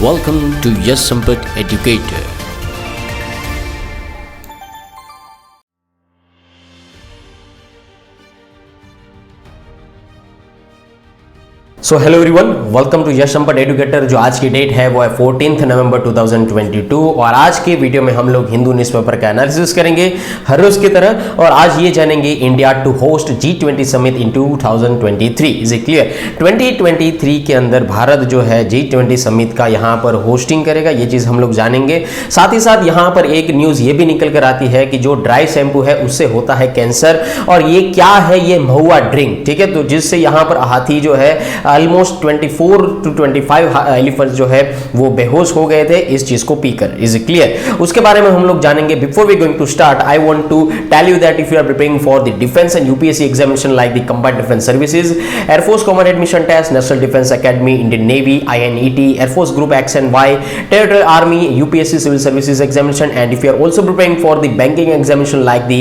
Welcome to Yes Sampat Educator. So hello everyone, welcome to Yash Sampat educator. जो आज की date है वो है 14 नवंबर 2022 और आज के वीडियो में हम लोग हिंदू न्यूज़पेपर का एनालिसिस करेंगे हर रोज की तरह। और आज ये जानेंगे India to host G20 summit in 2023। Is it clear? 2023 के अंदर भारत जो है G20 समिट का यहाँ पर होस्टिंग करेगा, ये चीज़ हम लोग जानेंगे। साथ ही साथ यहाँ पर एक न्यूज़ ये भी निकल कर आती है कि जो ड्राई शैम्पू है उससे होता है कैंसर। और ये क्या है? ये महुआ ड्रिंक, ठीक है, तो जिससे यहाँ पर हाथी जो है ऑलमोस्ट 24 to 25 एलिफेंट्स जो है वो बेहोश हो गए थे इस चीज को पीकर। Is clear? उसके बारे में हम लोग जानेंगे। Before we going to start, I want to tell you that if you are preparing for the defence and UPSC examination like the combined defence services, air force common admission test, national defence academy, Indian navy, INET, air force group X and Y, territorial army, UPSC civil services examination, and if you are also preparing for the banking examination like the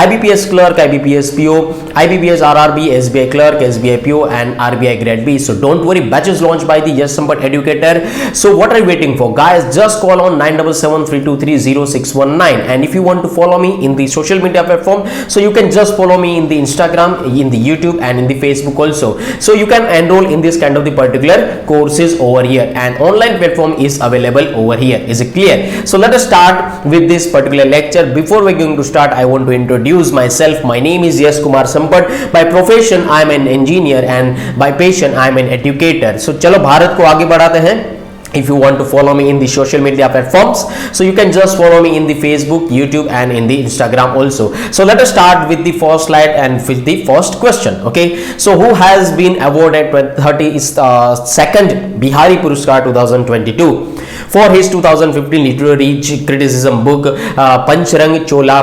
IBPS clerk, IBPS PO, IBPS RRB, SBI clerk, SBI PO and RBI grade B. So don't worry, batches launched by the Yes Sampat Educator. So what are you waiting for, guys? Just call on 9773230619. And if you want to follow me in the social media platform, so you can just follow me in the Instagram, in the YouTube and in the Facebook also. So you can enroll in this kind of the particular courses over here, and online platform is available over here. Is it clear? So let us start with this particular lecture. Before we're going to start, I want to introduce myself. My name is Yes Kumar Sampat. By profession I am an engineer and by passion I am an educator. So चलो भारत को आगे बढ़ाते हैं। If you want to follow me in the social media platforms, so you can just follow me in the Facebook, YouTube and in the Instagram also. So let us start with the first slide and with the first question. Okay, so who has been awarded 32nd Bihari Puraskar 2022 for his 2015 literary criticism book पंचरंग चोला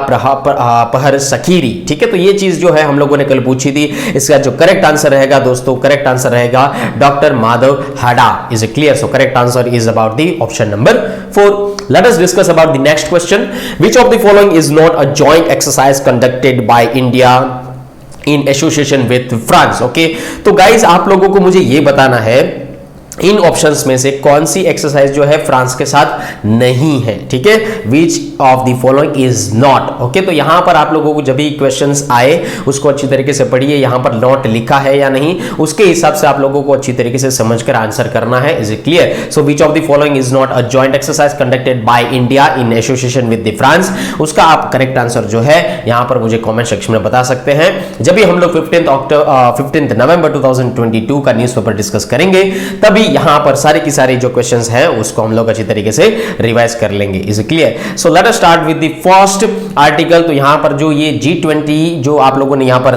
पहर सखीरी? ठीक है, तो ये चीज जो है हम लोगों ने कल पूछी थी। इसका जो करेक्ट आंसर रहेगा दोस्तों, करेक्ट आंसर रहेगा doctor Madhav Hada. Is it clear? So correct answer is about the option number 4. Let us discuss about the next question. Which of the following is not a joint exercise conducted by India in association with France? Okay, तो guys आप लोगों को मुझे ये बताना है इन options में से कौन सी एक्सरसाइज जो है फ्रांस के साथ नहीं है। ठीक है, which of the following is not. Okay, तो यहां पर आप लोगों को जब भी क्वेश्चंस आए उसको अच्छी तरीके से पढ़िए, यहां पर नॉट लिखा है या नहीं उसके हिसाब से आप लोगों को अच्छी तरीके से समझकर आंसर करना है। Is it clear? So which of the following is not a joint exercise conducted by India in association with the France, उसका आप करेक्ट आंसर जो है यहां पर मुझे कॉमेंट सेक्शन में बता सकते हैं। जब भी हम लोग 15 नवंबर 2022 का न्यूज पेपर डिस्कस करेंगे तभी यहां पर सारे की सारी जो क्वेश्चंस हैं उसको हम लोग अच्छी तरीके से रिवाइज कर लेंगे। Is it clear? So let us start with the first article. तो यहां पर जो ये G20 जो आप लोगों ने यहां पर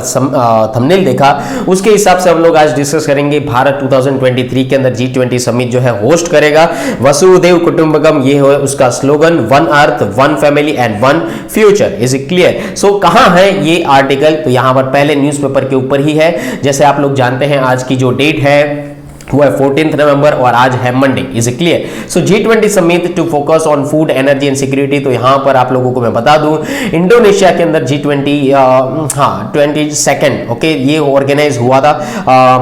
थंबनेल देखा उसके हिसाब से हम लोग आज डिस्कस करेंगे। भारत 2023 के अंदर G20 समिट जो है होस्ट करेगा। वसुधैव कुटुंबकम ये है उसका slogan, one earth, one family and one future. Is it clear? So कहां है ये आर्टिकल? तो यहां पर पहले न्यूज़पेपर के ऊपर ही है। जैसे आप लोग जानते हैं आज की जो डेट है वो है 14 नवंबर और आज है Monday. Is it clear? So G20 summit to focus on food, energy and security. तो यहां पर आप लोगों को मैं बता दूं इंडोनेशिया के अंदर G20 22nd ओके ये ऑर्गेनाइज हुआ था।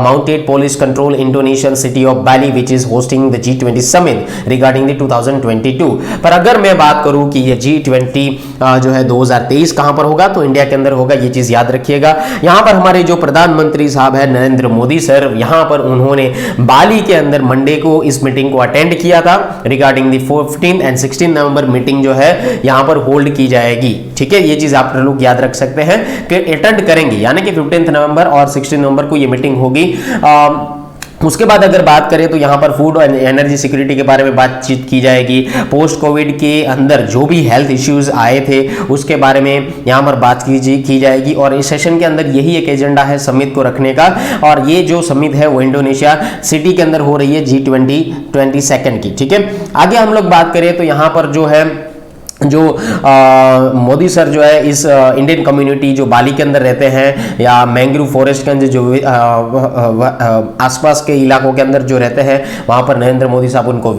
Mounted police control Indonesian city of Bali which is hosting the G20 summit regarding the 2022। पर अगर मैं बात करूं कि ये G20 जो है 2023 कहां पर होगा तो इंडिया के अंदर होगा, ये चीज याद रखिएगा। यहां पर हमारे जो प्रधानमंत्री साहब है नरेंद्र मोदी सर, यहां पर उन्होंने बाली के अंदर मंडे को इस मीटिंग को अटेंड किया था। Regarding the 14 and 16 November meeting जो है यहां पर होल्ड की जाएगी। ठीक है, ये चीज आप लोग याद रख सकते हैं कि अटेंड करेंगे, यानी कि 15 नवंबर और 16 नवंबर को ये मीटिंग होगी। उसके बाद अगर बात करें तो यहाँ पर फूड और एनर्जी सिक्योरिटी के बारे में बातचीत की जाएगी। पोस्ट कोविड के अंदर जो भी हेल्थ इश्यूज आए थे उसके बारे में यहाँ पर बात की जाएगी। और इस सेशन के अंदर यही एक एजेंडा है समिट को रखने का। और ये जो समिट है वो इंडोनेशिया सिटी के अंदर हो रही है G20 22nd की। ठीक है, आगे हम लोग बात करें तो यहाँ पर जो है जो मोदी सर जो है इस इंडियन कम्युनिटी जो बाली के अंदर रहते हैं या मैंग्रोव फॉरेस्ट के अंदर जो आसपास के इलाकों के अंदर जो रहते हैं, वहाँ पर नरेंद्र मोदी साहब उनको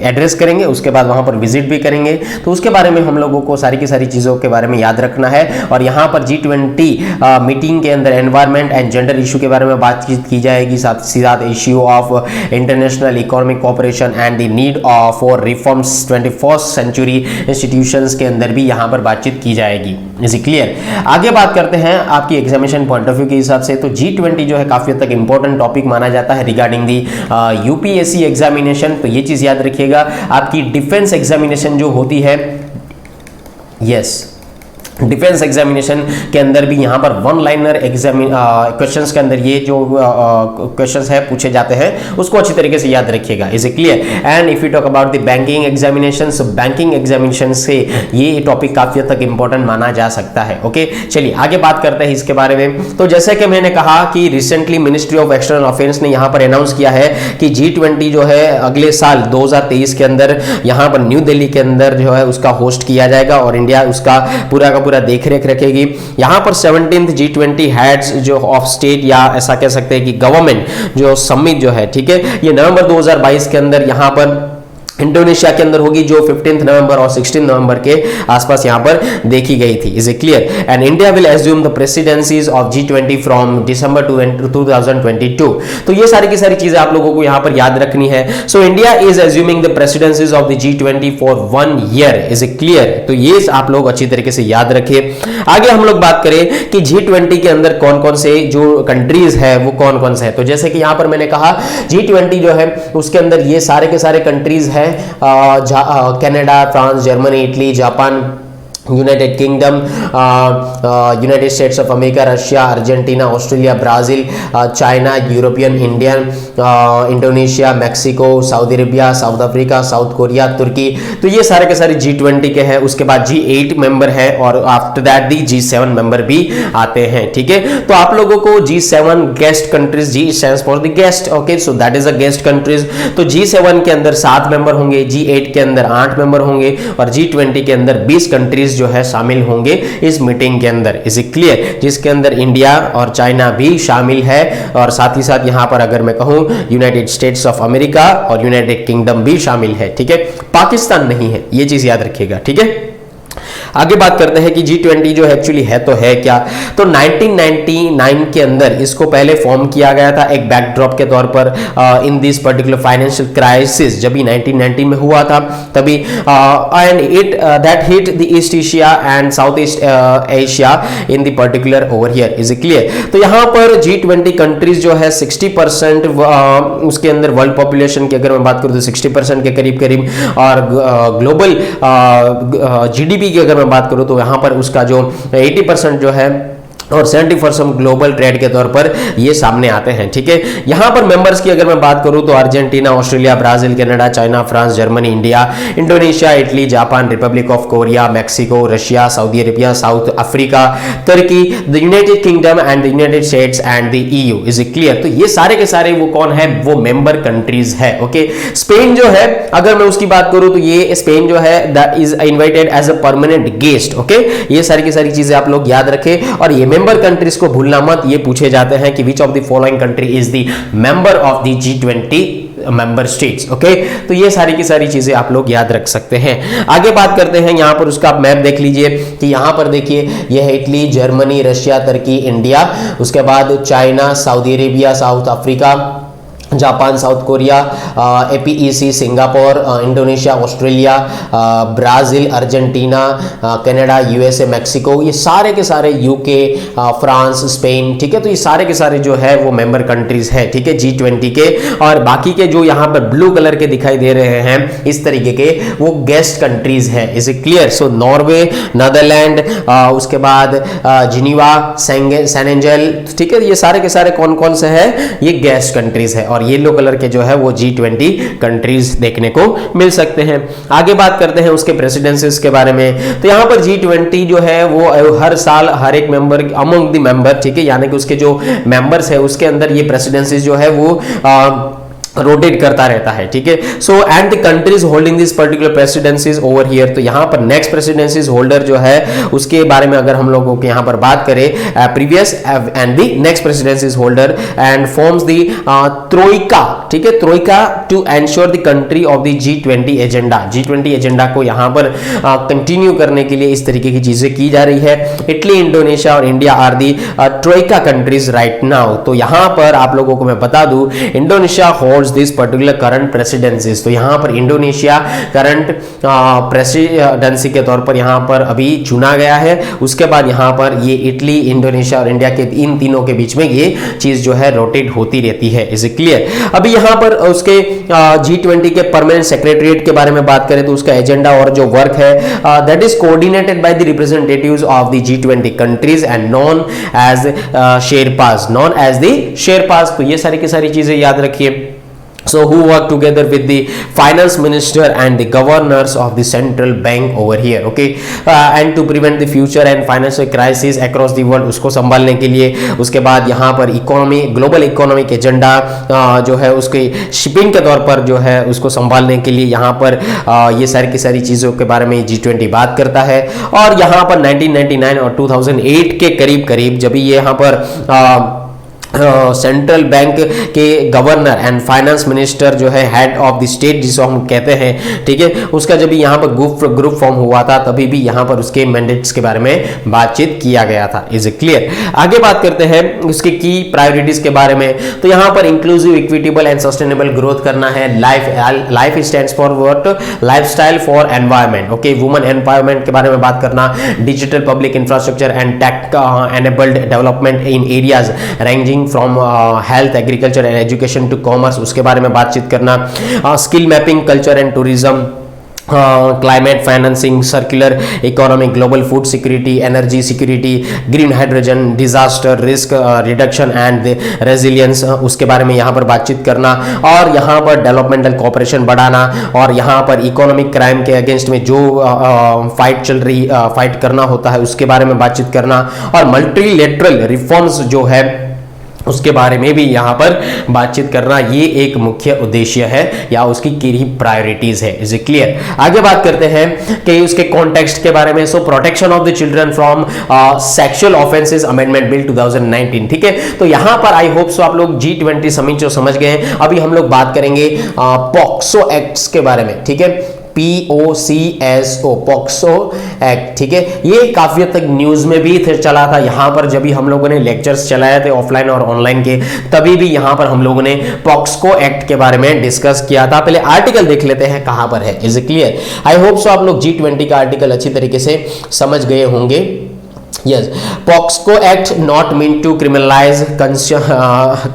एड्रेस करेंगे, उसके बाद वहाँ पर विजिट भी करेंगे। तो उसके बारे में हम लोगों को सारी की सारी चीज़ों के बारे में याद रखना है। और यहाँ पर G20 मीटिंग के अंदर एनवायरमेंट एंड जेंडर इशू के बारे में बातचीत की जाएगी, साथ ही साथ issue of international economic cooperation and the need for reforms 21st century institutions के अंदर भी यहाँ पर बातचीत की जाएगी। Is clear? आगे बात करते हैं आपकी एग्जामिनेशन पॉइंट ऑफ व्यू के हिसाब से। तो G20 जो है काफी हद तक इंपॉर्टेंट टॉपिक माना जाता है रिगार्डिंग दी यूपीएससी एग्जामिनेशन। तो ये चीज याद रखिएगा, आपकी डिफेंस एग्जामिनेशन जो होती है, यस, डिफेंस एग्जामिनेशन के अंदर भी यहाँ पर वन लाइनर क्वेश्चंस के अंदर ये जो क्वेश्चंस है पूछे जाते हैं, उसको अच्छी तरीके से याद रखिएगा। Is it clear? And if you talk about the banking examination, banking examination से ये टॉपिक काफी हद तक इंपॉर्टेंट माना जा सकता है। ओके, चलिए आगे बात करते हैं इसके बारे में। तो जैसे कि मैंने कहा कि recently ministry of external affairs ने यहाँ पर अनाउंस किया है कि G20 जो है अगले साल 2023 के अंदर यहाँ पर न्यू दिल्ली के अंदर जो है उसका होस्ट किया जाएगा और इंडिया उसका पूरा पूरा देखरेख रखेगी। यहां पर 17th G20 हेड्स जो ऑफ स्टेट या ऐसा कह सकते हैं कि गवर्नमेंट जो समिट जो है, ठीक है, ये नवंबर 2022 के अंदर यहां पर इंडोनेशिया के अंदर होगी, जो 15 नवंबर और 16 नवंबर के आसपास यहां पर देखी गई थी। Is it clear? And India will assume the presidencies of G20 from December 2022। तो ये सारी की सारी चीजें आप लोगों को यहां पर याद रखनी है। So India is assuming the presidencies of the G20 for 1 year. Is it clear? तो ये आप लोग अच्छी तरीके से याद रखिए। आगे हम लोग बात करें कि G20 के अंदर कौन कौन से जो कंट्रीज है वो कौन कौन से है। तो जैसे कि यहां पर मैंने कहा G20 जो है उसके अंदर ये सारे के सारे कंट्रीज है, Canada, France, Germany, Italy, Japan, United Kingdom, United States of America, Russia, Argentina, Australia, Brazil, China, European, Indian, Indonesia, Mexico, Saudi Arabia, South Africa, South Korea, तुर्की। तो ये सारे के सारे G20 के हैं। उसके बाद G8 मेंबर है और after that the G7 member भी आते हैं। ठीक है, तो आप लोगों को G7 guest countries, G stands for the guest, okay, so that is a guest countries. तो G7 के अंदर 7 मेंबर होंगे, G8 के अंदर 8 मेंबर होंगे और G20 के अंदर 20 कंट्रीज जो है शामिल होंगे इस मीटिंग के अंदर। Is it clear? जिसके अंदर इंडिया और चाइना भी शामिल है और साथ ही साथ यहां पर अगर मैं कहूं यूनाइटेड स्टेट्स ऑफ अमेरिका और यूनाइटेड किंगडम भी शामिल है। ठीक है, पाकिस्तान नहीं है, ये चीज याद रखिएगा। ठीक है, आगे बात करते हैं कि G20 जो एक्चुअली है तो है क्या। तो 1999 के अंदर इसको पहले फॉर्म किया गया था एक बैकड्रॉप के तौर पर इन दिस पर्टिकुलर फाइनेंशियल क्राइसिस, जब भी 1990 में हुआ था तभी, and it that hit the east Asia and south east Asia in the particular over here. Is it clear? तो यहां पर G20 कंट्रीज जो है 60% उसके अंदर वर्ल्ड पॉपुलेशन की अगर मैं बात करूं तो 60% के करीब करीब, और ग्लोबल GDP की अगर मैं बात करूं तो यहां पर उसका जो 80% जो है और 70% ग्लोबल ट्रेड के तौर पर ये सामने आते हैं। ठीक है, यहां पर मेंबर्स की अगर मैं बात करूं तो Argentina, Australia, Brazil, Canada, China, France, Germany, India, Indonesia, Italy, Japan, Republic of Korea, Mexico, Russia, Saudi Arabia, South Africa, Turkey, the United Kingdom and the United States and the EU। Is it clear? तो ये सारे के सारे वो कौन है, वो member countries है। ओके, स्पेन जो है अगर मैं उसकी बात करूं तो ये स्पेन जो है that is invited as a permanent guest. Okay, ये सारी की सारी चीजें आप लोग याद रखें और ये मेंबर कंट्रीज को भूलना मत। ये पूछे जाते हैं कि which of the following country is the member of the G20 member states. Okay, तो ये सारी की सारी चीजें आप लोग याद रख सकते हैं। आगे बात करते हैं, यहां पर उसका मैप देख लीजिए कि यहां पर देखिए ये है इटली, जर्मनी, रशिया, तुर्की, इंडिया, उसके बाद China, Saudi Arabia, South Africa, Japan, south Korea, APEC, Singapore, Indonesia, Australia, Brazil, Argentina, Canada, USA, Mexico, ये सारे के सारे UK, फ्रांस, स्पेन। ठीक है, तो ये सारे के सारे जो है वो मेंबर कंट्रीज है। ठीक है, G20 के, और बाकी के जो यहाँ पर ब्लू कलर के दिखाई दे रहे हैं इस तरीके के, वो गेस्ट कंट्रीज है। Is it clear? So Norway, Netherland, उसके बाद जिनीवा, सेनेगल। ठीक है, ये सारे के सारे कौन कौन से है, ये गेस्ट कंट्रीज है और येलो कलर के जो है वो G20 कंट्रीज देखने को मिल सकते हैं। आगे बात करते हैं उसके प्रेसिडेंसीज के बारे में। तो यहां पर G20 जो है वो हर साल हर एक मेंबर अमंग द मेंबर, ठीक है, यानी कि उसके जो मेंबर्स है उसके अंदर ये प्रेसिडेंसीज जो है वो रोटेट करता रहता है, ठीक है। So and the countries holding this particular presidencies over here, तो यहाँ पर नेक्स्ट प्रेसिडेंसीज होल्डर जो है उसके बारे में अगर हम लोगों के यहाँ पर बात करें, previous and the next presidencies holder and forms the troika, ठीक है, troika to ensure the country of the G20 agenda. G20 agenda को यहाँ पर कंटिन्यू करने के लिए इस तरीके की चीजें की जा रही है। इटली, इंडोनेशिया और India are the troika countries right now. तो यहाँ पर आप लोगों को मैं बता दूं, Indonesia holds this particular current presidencies. तो यहाँ पर इंडोनेशिया करंट प्रेसिडेंसी के तौर पर यहाँ पर अभी चुना गया है। उसके बाद यहाँ पर ये इटली, इंडोनेशिया और इंडिया के इन तीनों के बीच में ये चीज जो है रोटेट होती रहती है। Is it clear? अभी यहाँ पर उसके G20 के परमानेंट सेक्रेटरीट के बारे में बात करें तो उसका एजेंडा और जो वर्क है that is coordinated by the representatives of the G20 countries and known as sherpas, known as the sherpas. तो ये सारी की सारी चीजें याद रखिए। So who work together with the finance minister and the governors of the central bank over here, okay, and to prevent the future and financial crisis across the world, उसको संभालने के लिए। उसके बाद यहाँ पर इकोनॉमी, ग्लोबल इकोनॉमिक एजेंडा जो है उसके शिपिंग के तौर पर जो है उसको संभालने के लिए यहाँ पर ये सारी की सारी चीज़ों के बारे में G20 बात करता है। और यहाँ पर 1999 और 2008 के करीब करीब जब ये यहाँ पर सेंट्रल बैंक के गवर्नर एंड फाइनेंस मिनिस्टर जो है हेड ऑफ द स्टेट जिसको हम कहते हैं, ठीक है, उसका जब यहाँ पर ग्रुप फॉर्म हुआ था तभी भी यहाँ पर उसके मैंडेट्स के बारे में बातचीत किया गया था। Is it clear? आगे बात करते हैं उसके की प्रायोरिटीज के बारे में। तो यहाँ पर inclusive, equitable and sustainable growth करना है। Life stands for what? Lifestyle for environment, okay. Women empowerment के बारे में बात करना। Digital public infrastructure and tech enabled development in areas ranging from health, agriculture and education to commerce, उसके बारे में बातचीत करना। Skill mapping, culture and tourism, climate financing, circular economy, global food security, energy security, green hydrogen, disaster risk reduction and resilience, उसके बारे में यहाँ पर बातचीत करना। और यहाँ पर डेवलपमेंटल कोऑपरेशन बढ़ाना और यहाँ पर इकोनॉमिक क्राइम के अगेंस्ट में जो फाइट चल रही, फाइट करना होता है उसके बारे में बातचीत करना। और मल्टीलेटरल रिफॉर्म्स जो है उसके बारे में भी यहाँ पर बातचीत करना, ये एक मुख्य उद्देश्य है या उसकी की प्रायोरिटीज है। Is it clear? आगे बात करते हैं कि उसके कॉन्टेक्स्ट के बारे में। So protection of the children from sexual offences amendment bill 2019, ठीक है। तो यहाँ पर आई होप सो आप लोग G20 समिट जो समझ गए हैं। अभी हम लोग बात करेंगे पॉक्सो एक्ट्स के बारे में, ठीक है। POCSO, पॉक्सो एक्ट, ठीक है। ये काफी हद तक न्यूज में भी चला था। यहाँ पर जब भी हम लोगों ने लेक्चर्स चलाए थे ऑफलाइन और ऑनलाइन के, तभी भी यहाँ पर हम लोगों ने पॉक्सो एक्ट के बारे में डिस्कस किया था। पहले आर्टिकल देख लेते हैं कहां पर है। Is it clear? I hope so आप लोग G20 का आर्टिकल अच्छी तरीके से समझ गए होंगे। Yes, POXCO Act not meant to criminalize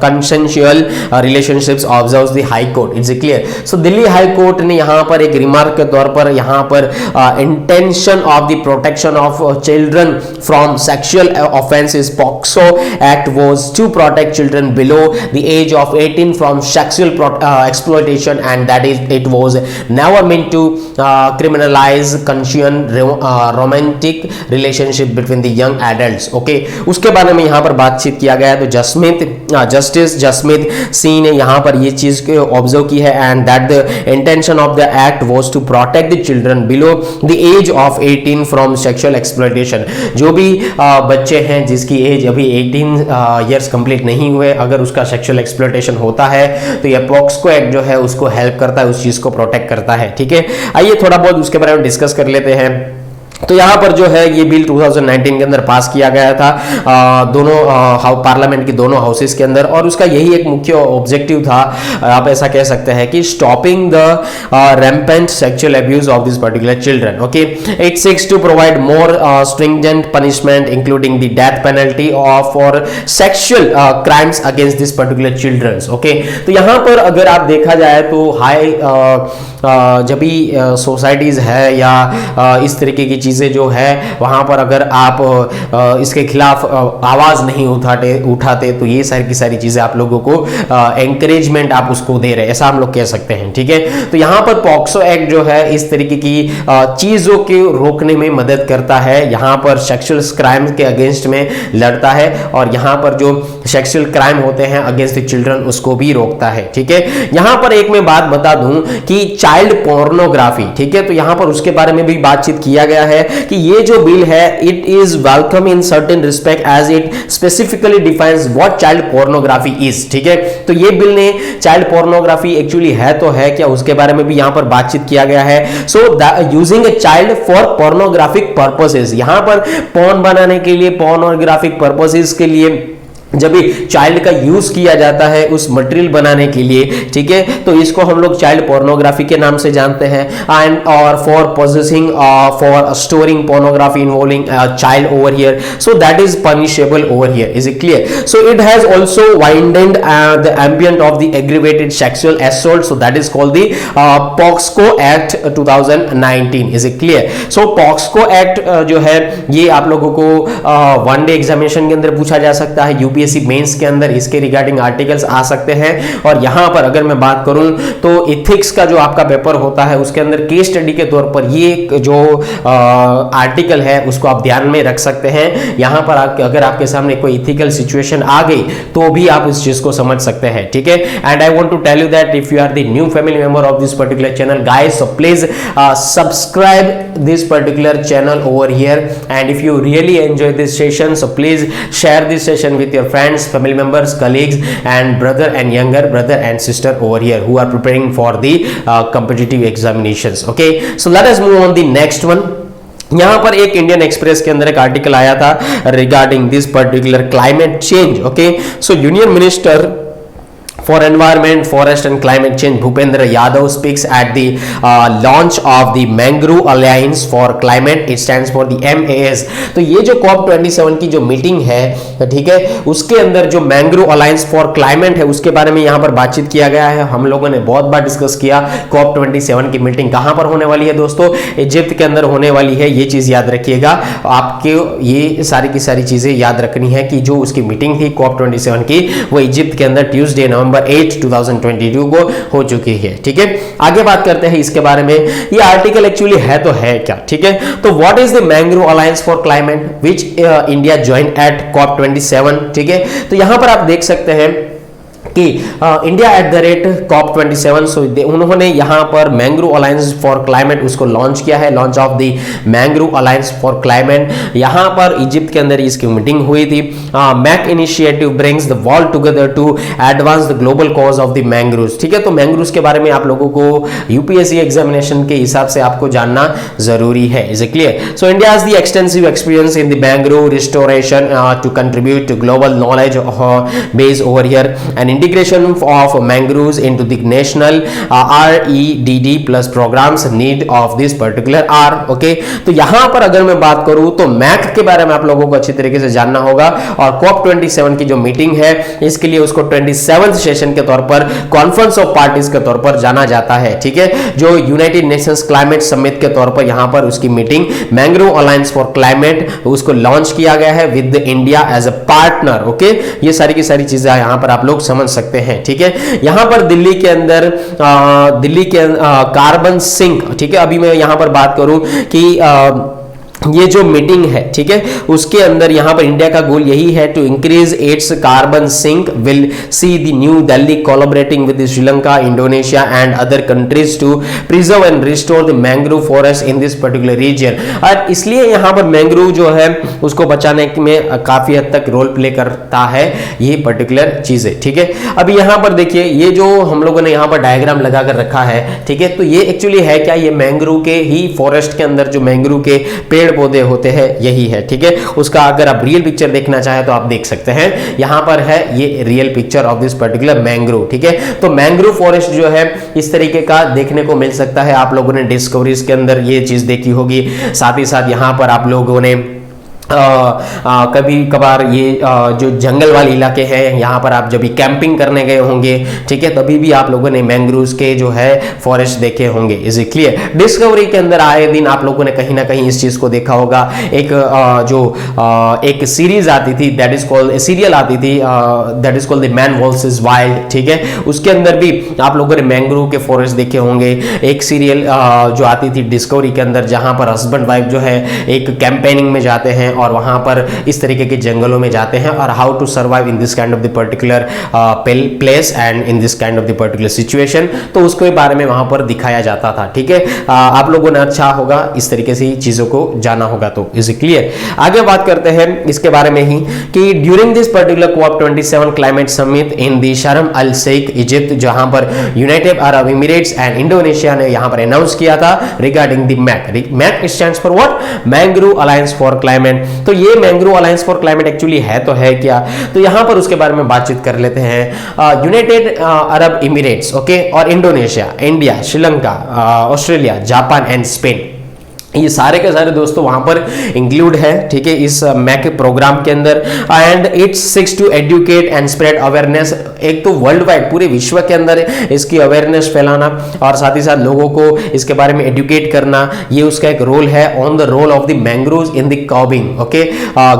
consensual relationships, observes the High Court. It's clear. So Delhi high court ने यहाँ पर एक रिमार्क के तौर पर यहाँ पर intention of the protection of children from sexual offences, POXCO Act was to protect children below the age of 18 from sexual exploitation, and that is it was never meant to criminalize consensual romantic relationship between the young adults, okay. उसके बारे में यहाँ पर बातचीत किया गया है। तो जस्टिस जसमीत सिंह ने यहाँ पर ये चीज ऑब्जर्व की है, and that the intention of the act was to protect the children below the age of 18 from sexual exploitation. जो भी बच्चे हैं जिसकी एज अभी 18 ईयर्स कंप्लीट नहीं हुए, अगर उसका सेक्सुअल एक्सप्लॉयटेशन होता है तो ये पॉक्सको एक्ट जो है उसको हेल्प करता है, उस चीज को प्रोटेक्ट करता है, ठीक है। आइए थोड़ा बहुत उसके बारे में डिस्कस कर लेते हैं। तो यहाँ पर जो है ये बिल 2019 के अंदर पास किया गया था दोनों पार्लियामेंट की दोनों हाउसेस के अंदर, और उसका यही एक मुख्य ऑब्जेक्टिव था, आप ऐसा कह सकते हैं कि stopping the rampant sexual abuse of this particular children, okay. It seeks to provide more stringent punishment including the death penalty for sexual crimes against this particular childrens, okay. तो यहाँ पर अगर आप देखा जाए तो हाई जब भी सोसाइटीज है या इस तरीके की चीज़ें जो है वहाँ पर अगर आप इसके खिलाफ आवाज़ नहीं उठाते तो ये सारी की सारी चीज़ें आप लोगों को एंकरेजमेंट आप उसको दे रहे हैं, ऐसा हम लोग कह सकते हैं। ठीक है, तो यहाँ पर पॉक्सो एक्ट जो है इस तरीके की चीज़ों के रोकने में मदद करता है, यहाँ पर सेक्सुअल क्राइम के अगेंस्ट में लड़ता है और यहाँ पर जो सेक्सुअल क्राइम होते हैं अगेंस्ट द चिल्ड्रन उसको भी रोकता है। ठीक है, यहाँ पर एक मैं बात बता दूं कि चाइल्ड पोर्नोग्राफी, ठीक है, तो यहाँ पर उसके बारे में भी बातचीत किया गया है कि ये जो बिल है it is welcome in certain respect as it specifically defines what child pornography is. ठीक है, तो ये बिल ने चाइल्ड पोर्नोग्राफी एक्चुअली है तो है क्या, उसके बारे में भी यहाँ पर बातचीत किया गया है। So using a child for pornographic purposes, यहाँ पर पोर्न बनाने के लिए, पोर्नोग्राफिक पर्पसेस के लिए जब भी चाइल्ड का यूज किया जाता है उस मटेरियल बनाने के लिए, ठीक है, तो इसको हम लोग चाइल्ड पोर्नोग्राफी के नाम से जानते हैं। एंड और for possessing for storing pornography involving child over here, so that is punishable over here. Is it clear? So it has also widened the ambient of the aggravated sexual assault, so that is called the पॉक्सको act 2019। Is it clear? So पॉक्सको act जो है ये आप लोगों को one day examination के अंदर पूछा जा सकता है, यूपीएससी मेंस के अंदर इसके रिगार्डिंग आर्टिकल्स आ सकते हैं। और यहां पर अगर मैं बात करूं तो एथिक्स का जो आपका पेपर होता है उसके अंदर केस स्टडी के तौर पर ये जो आर्टिकल है उसको आप ध्यान में रख सकते हैं। यहां पर अगर आपके सामने कोई इथिकल सिचुएशन आ गई तो भी आप इस चीज को समझ सकते हैं। ठीक है, and I want to tell you that if you are the new family member of this particular channel guys, so please subscribe this particular channel over here, and if you really enjoy this session so please share this session with your friends, family members, colleagues and brother and younger brother and sister over here who are preparing for the competitive examinations. Okay, so let us move on the next one. यहां पर एक Indian express के अंदर एक article आया था regarding this particular climate change. Okay, so union minister for Environment, Forest and Climate Change Bhupendra Yadav speaks at the launch of the Mangrove Alliance for Climate. It stands for the MAS. तो ये जो COP27 की जो meeting है, ठीक है, उसके अंदर जो मैंग्रोव अलायंस फॉर क्लाइमेट है उसके बारे में यहाँ पर बातचीत किया गया है। हम लोगों ने बहुत बार डिस्कस किया COP27 की मीटिंग कहाँ पर होने वाली है दोस्तों, इजिप्ट के अंदर होने वाली है। ये चीज याद रखिएगा, आपके ये सारी की सारी चीजें याद रखनी है कि जो उसकी मीटिंग थी COP27 की वो इजिप्ट के अंदर ट्यूसडे नवंबर 8, 2022 को हो चुकी है। ठीक है, आगे बात करते हैं इसके बारे में। ये आर्टिकल एक्चुअली है तो है क्या, ठीक है, तो what is the mangrove alliance for climate which India join at COP27। ठीक है, तो यहां पर आप देख सकते हैं कि India at the rate COP27, so उन्होंने यहाँ पर मैंग्रोव अलायंस फॉर क्लाइमेट उसको लॉन्च किया है, launch of the mangrove alliance for climate. यहाँ पर इजिप्ट के अंदर इसकी मीटिंग हुई थी। MAC initiative brings the world together to advance the global cause of the mangroves. ठीक है, तो मैंग्रोव्स के बारे में आप लोगों को यूपीएससी एग्जामिनेशन के हिसाब से आपको जानना जरूरी है। Is it clear? So India has the extensive experience in the mangrove restoration to contribute to global knowledge base over here and integration of mangroves into the national REDD plus programs need of this particular R. Okay, तो यहां पर अगर मैं बात करूं तो Mac के बारे में आप लोगों को अच्छी तरीके से जानना होगा और COP27 की जो मीटिंग है इसके लिए उसको 27th सेशन के तौर पर कॉन्फ्रेंस ऑफ पार्टीज के तौर पर जाना जाता है। ठीक है, जो यूनाइटेड नेशंस क्लाइमेट समिट के तौर पर यहां पर उसकी meeting mangrove alliance for climate उसको लॉन्च किया गया है with India as a partner. Okay, ये सारी की सारी चीजें यहां पर आप लोग समझ सकते हैं। ठीक है, यहां पर दिल्ली के अंदर दिल्ली के कार्बन सिंक, ठीक है, अभी मैं यहां पर बात करूं कि ये जो मीटिंग है, ठीक है, उसके अंदर यहां पर इंडिया का गोल यही है to increase its carbon sink will see the new Delhi collaborating with Sri Lanka, Indonesia and other countries to preserve and restore the mangrove forest in this particular region. और इसलिए यहां पर मैंग्रोव जो है उसको बचाने में काफी हद तक रोल प्ले करता है ये पर्टिकुलर चीजें। ठीक है, अभी यहां पर देखिए ये जो हम लोगों ने यहां पर डायग्राम लगाकर रखा है, ठीक है, तो ये एक्चुअली है क्या, ये मैंग्रोव के ही फॉरेस्ट के अंदर जो मैंग्रोव के पेड़ पौधे होते हैं यही है। ठीक है, उसका अगर आप रियल पिक्चर देखना चाहे तो आप देख सकते हैं, यहां पर है ये real picture of this particular mangrove. ठीक है, तो मैंग्रोव फॉरेस्ट जो है इस तरीके का देखने को मिल सकता है। आप लोगों ने डिस्कवरीज के अंदर ये चीज देखी होगी, साथ ही साथ यहां पर आप लोगों ने कभी कभार ये जो जंगल वाले इलाके हैं यहाँ पर आप जब भी कैंपिंग करने गए होंगे, ठीक है, तभी भी आप लोगों ने मैंग्रोव्स के जो है फॉरेस्ट देखे होंगे। Is it clear? डिस्कवरी के अंदर आए दिन आप लोगों ने कहीं ना कहीं इस चीज को देखा होगा। एक सीरीज आती थी, दैट इज कॉल्ड सीरियल आती थी, that is called the man versus wild, ठीक है, उसके अंदर भी आप लोगों ने मैंग्रोव के फॉरेस्ट देखे होंगे। एक सीरियल जो आती थी डिस्कवरी के अंदर, जहां पर हस्बैंड वाइफ जो है एक कैंपेनिंग में जाते हैं और वहां पर इस तरीके के जंगलों में जाते हैं और how to survive in this kind of the particular place and in this kind of the particular situation, तो उसके बारे में वहां पर दिखाया जाता था। ठीक है, आप लोगों ने अच्छा होगा इस तरीके से चीजों को जाना होगा। तो इज इट क्लियर? आगे बात करते हैं इसके बारे में ही कि during this particular COP27 climate summit in the Sharm el Sheikh Egypt, जहां पर United Arab Emirates and Indonesia ने यहां पर अनाउंस किया था regarding the MAC stands for what? Mangrove alliance for climate. तो ये mangrove alliance for climate actually है तो है क्या? तो यहां पर उसके बारे में बातचीत कर लेते हैं। यूनाइटेड अरब एमिरेट्स, ओके, और Indonesia, India, Sri Lanka, Australia, Japan and Spain, ये सारे के सारे दोस्तों वहां पर इंक्लूड है, ठीक है, इस मैक प्रोग्राम के अंदर। And it's seeks to educate and spread awareness. एक तो वर्ल्ड वाइड पूरे विश्व के अंदर इसकी अवेयरनेस फैलाना और साथ ही साथ लोगों को इसके बारे में एडुकेट करना, ये उसका एक रोल है। On the role of the mangroves in the curbing, okay,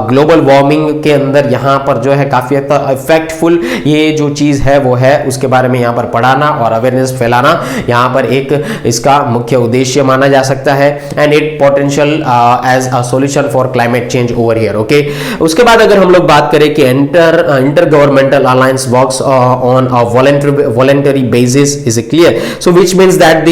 global warming के अंदर यहाँ पर जो है काफी इफेक्टफुल ये जो चीज है वो है, उसके बारे में यहाँ पर पढ़ाना और अवेयरनेस फैलाना यहाँ पर एक इसका मुख्य उद्देश्य माना जा सकता है। And potential as a solution for climate change over here, okay? उसके बाद अगर हम लोग बात करें कि intergovernmental alliance works on a voluntary basis, is it clear? So which means that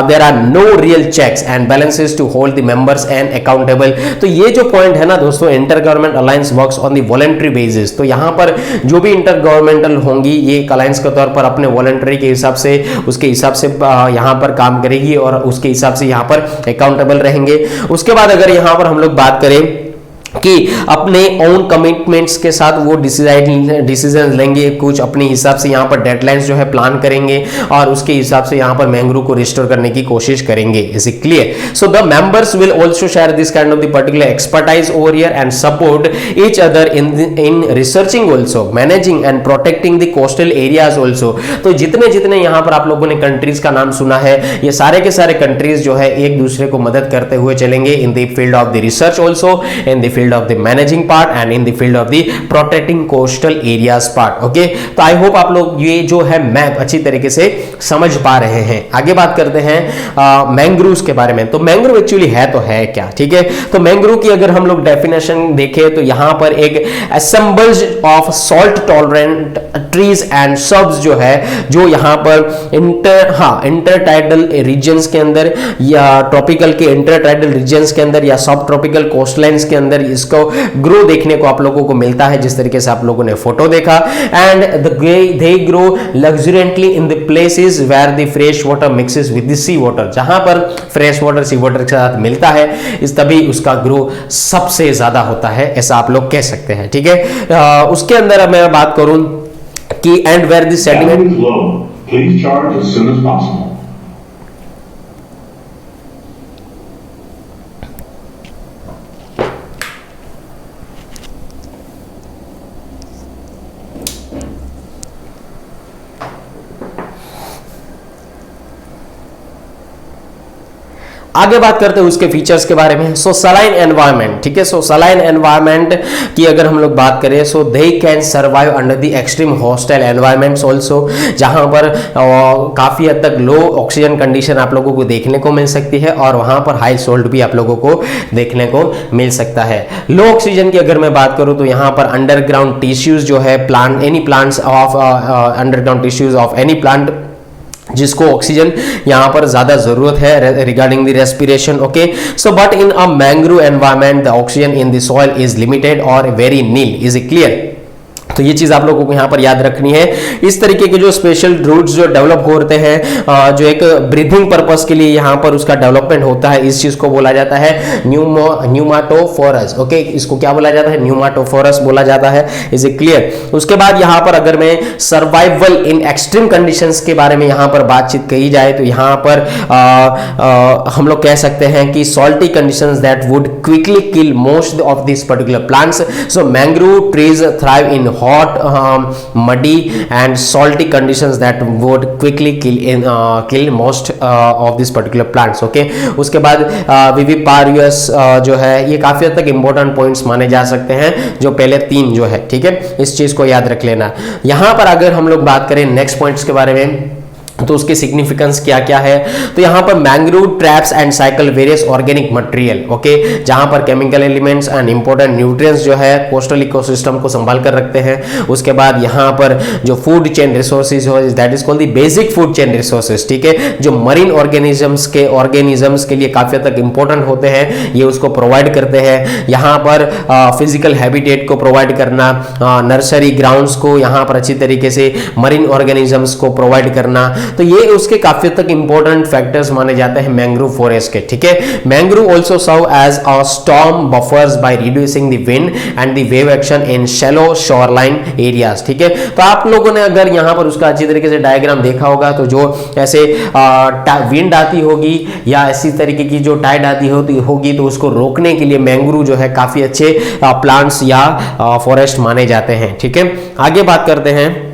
there are no real checks and balances to hold the members and accountable. तो ये जो पॉइंट है ना दोस्तों, intergovernmental alliance works on the voluntary basis, तो यहाँ पर जो भी intergovernmental होंगी ये एक अलायंस के तौर पर अपने वॉलंटरी के हिसाब से उसके हिसाब से यहाँ पर काम करेगी और उसके हिसाब से यहाँ पर अकाउंटेबल रहेंगे। उसके बाद अगर यहां पर हम लोग बात करें कि अपने ओन कमिटमेंट्स के साथ वो डिसीजन लेंगे, कुछ अपने हिसाब से यहाँ पर डेडलाइंस जो है प्लान करेंगे और उसके हिसाब से यहाँ पर मैंग्रोव को रिस्टोर करने की कोशिश करेंगे। Is it clear? So the members will also share this kind of the particular expertise over here and support each other in researching also, managing and protecting the coastal areas also. तो जितने जितने यहाँ पर आप लोगों ने countries का नाम सुना है, ये सारे के सारे कंट्रीज जो है एक दूसरे को मदद करते हुए चलेंगे in the field of the research also, in the field of the managing part and in the field of the protecting coastal areas part, okay? तो आई होप आप लोग ये जो है मैप अच्छी तरीके से समझ पा रहे हैं। आगे बात करते हैं मैंग्रोव्स के बारे में। तो मैंग्रोव एक्चुअली है तो है क्या? ठीक है, तो मैंग्रोव की अगर हम लोग डेफिनेशन देखें तो यहाँ पर एक assemblage of salt tolerant trees and shrubs जो है, जो यहाँ पर इंटरटाइडल रीजन्स के अंदर या ट्रॉपिकल के इंटरटाइडल रीजन्स के अंदर या सब ट्रॉपिकल कोस्टलाइंस के अंदर इसको ग्रो देखने को आप लोगों को मिलता है, जिस तरीके से आप लोगों ने फोटो देखा। And they grow luxuriantly in the places where the fresh water mixes with the sea water, जहां पर फ्रेश वाटर सी वाटर के साथ मिलता है इस तभी उसका ग्रो सबसे ज्यादा होता है, ऐसा आप लोग कह सकते हैं। ठीक है, उसके अंदर मैं बात करूं कि and where the sediment, please charge as soon as possible. आगे बात करते हैं उसके फीचर्स के बारे में। सो सलाइन एनवायरनमेंट, ठीक है, सो सलाइन एनवायरनमेंट की अगर हम लोग बात करें, so they can survive under the extreme hostile environments also, जहां पर काफी हद तक लो ऑक्सीजन कंडीशन आप लोगों को देखने को मिल सकती है और वहां पर हाई सोल्ट भी आप लोगों को देखने को मिल सकता है। लो ऑक्सीजन की अगर मैं बात करूं तो यहाँ पर अंडरग्राउंड टिश्यूज जो है, plant any plants of underground tissues of any plant जिसको ऑक्सीजन यहाँ पर ज्यादा जरूरत है regarding the respiration, okay. So but in a mangrove environment the oxygen in the soil is limited और very nil. Is it clear? तो ये चीज आप लोगों को यहाँ पर याद रखनी है। इस तरीके के जो स्पेशल रूट्स जो डेवलप होते हैं जो एक ब्रीथिंग पर्पस के लिए यहाँ पर उसका डेवलपमेंट होता है, इस चीज को बोला जाता है न्यूमाटोफोरस। ओके, इसको क्या बोला जाता है? न्यूमाटोफोरस बोला जाता है। Is it clear? उसके बाद यहाँ पर अगर मैं सर्वाइवल इन एक्सट्रीम कंडीशंस के बारे में यहाँ पर बातचीत कही जाए तो यहाँ पर हम लोग कह सकते हैं कि salty conditions that would quickly kill most of this particular plants. So mangrove trees thrive in hot, muddy and salty conditions that would quickly kill most of these particular plants. Okay, उसके बाद विविपारियस जो है ये काफी हद तक important points माने जा सकते हैं, जो पहले 3 जो है, ठीक है, इस चीज को याद रख लेना। यहां पर अगर हम लोग बात करें नेक्स्ट पॉइंट्स के बारे में तो उसकी सिग्निफिकेंस क्या क्या है, तो यहाँ पर mangrove traps and cycle various organic material. Okay, जहां पर chemical elements and important nutrients जो है कोस्टल इकोसिस्टम को संभाल कर रखते हैं। उसके बाद यहाँ पर जो फूड चेन रिसोर्सेज हो that is called the basic food chain resources, ठीक है, जो मरीन ऑर्गेनिजम्स के लिए काफी हद तक इंपॉर्टेंट होते हैं, ये उसको प्रोवाइड करते हैं। यहाँ पर फिजिकल हैबिटेट को प्रोवाइड करना, नर्सरी ग्राउंड्स को यहाँ पर अच्छी तरीके से मरीन ऑर्गेनिजम्स को प्रोवाइड करना, तो ये उसके काफी तक इंपॉर्टेंट फैक्टर्स माने जाते हैं मैंग्रोव फॉरेस्ट के, ठीक है। Mangrove also serve as a storm buffers by reducing the wind and the wave action in shallow shoreline areas, ठीक है। तो आप लोगों ने अगर यहां पर उसका अच्छी तरीके से डायग्राम देखा होगा तो जो ऐसे विंड आती होगी या ऐसी तरीके की जो टाइड आती होगी तो उसको रोकने के लिए मैंग्रोव जो है काफी अच्छे प्लांट्स या फॉरेस्ट माने जाते हैं, ठीक है। आगे बात करते हैं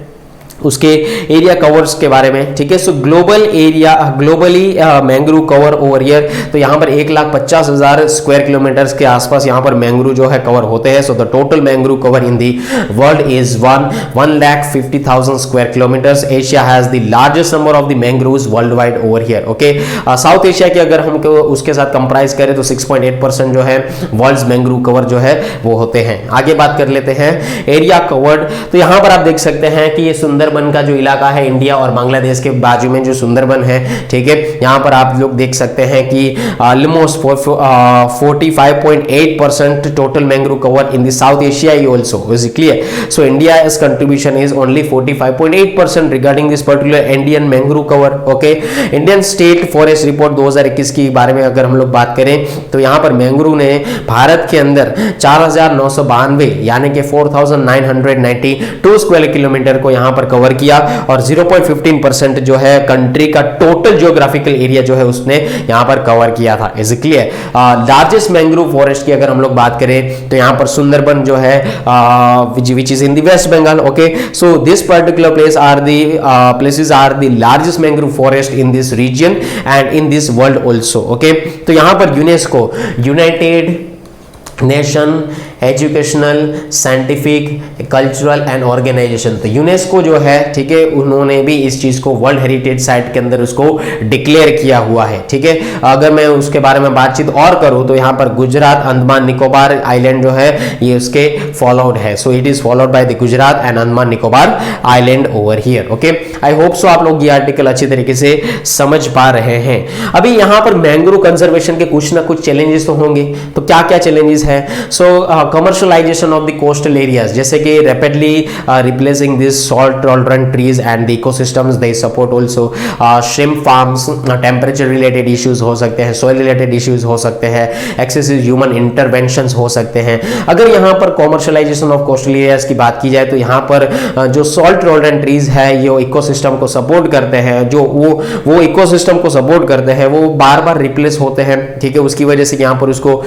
उसके एरिया कवर्स के बारे में, ठीक है। सो globally mangrove cover over year, तो यहाँ पर 1,50,000 स्क्वायर किलोमीटर के आसपास यहाँ पर मैंग्रोव जो है कवर होते हैं। So the total mangrove cover in the world is 1,50,000 square kilometres. Asia has the largest number of the mangroves world wide over here. Okay, south Asia के अगर हम उसके साथ कंप्राइज करें तो 6.8% जो है वर्ल्ड मैंग्रोव कवर जो है वो होते हैं। आगे बात कर लेते हैं एरिया कवर्ड, तो यहाँ पर आप देख सकते हैं कि ये सुंदरबन का जो इलाका है इंडिया और बांग्लादेश के बाजू में जो सुंदरबन है, ठीक है, यहाँ पर आप लोग देख सकते हैं कि almost 45.8% total mangrove cover in the south Asia also, is it clear? So India's contribution is only 45.8% regarding this particular Indian mangrove cover. Okay, Indian state forest report 2021 के बारे में अगर हम लोग बात करें तो यहाँ पर मैंग्रोव ने भारत के अंदर 4,992 यानी कि 4,992 स्क्वायर किलोमीटर को यहाँ पर कवर किया और 0.15% जो है कंट्री का टोटल जियोग्राफिकल एरिया जो है उसने यहां पर कवर किया था। Is it clear? Largest mangrove forest की अगर हम लोग बात करें तो यहां पर सुंदरबन जो है which is in the West Bengal. Okay, so this particular places are the largest mangrove forest in this region and in this world also। Okay, तो यहां पर UNESCO, United Nation Educational, Scientific, Cultural and Organization, तो UNESCO जो है, ठीक है, उन्होंने भी इस चीज को वर्ल्ड हेरिटेज साइट के अंदर उसको डिक्लेयर किया हुआ है, ठीक है। अगर मैं उसके बारे में बातचीत और करूं तो यहाँ पर गुजरात, अंडमान निकोबार आइलैंड जो है ये उसके फॉलोड है। So it is followed by the Gujarat and Andaman Nicobar island over here. Okay, I hope so आप लोग ये आर्टिकल अच्छी तरीके से समझ पा रहे हैं। अभी यहाँ पर मैंग्रोव कंजर्वेशन के कुछ ना कुछ चैलेंजेस तो होंगे, तो क्या क्या चैलेंजेस है? सो commercialization of the coastal areas, जैसे कि rapidly replacing these salt tolerant trees and the ecosystems they support also, shrimp farms, temperature related issues हो सकते हैं, soil related issues हो सकते हैं, excessive human interventions हो सकते हैं। अगर यहाँ पर commercialization of coastal areas की बात की जाए तो यहाँ पर जो salt tolerant trees है ये इकोसिस्टम को सपोर्ट करते हैं, जो वो इकोसिस्टम को सपोर्ट करते हैं वो बार बार रिप्लेस होते हैं, ठीक है, उसकी वजह से यहाँ पर उसको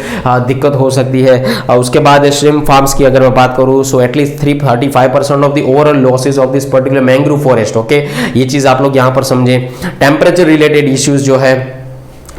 दिक्कत हो सकती है। उसके बाद श्रिम्प फार्म्स की अगर मैं बात करूं so at least 35% of the overall losses of this particular mangrove forest. Okay, ये चीज आप लोग यहां पर समझें। टेम्परेचर रिलेटेड इश्यूज जो है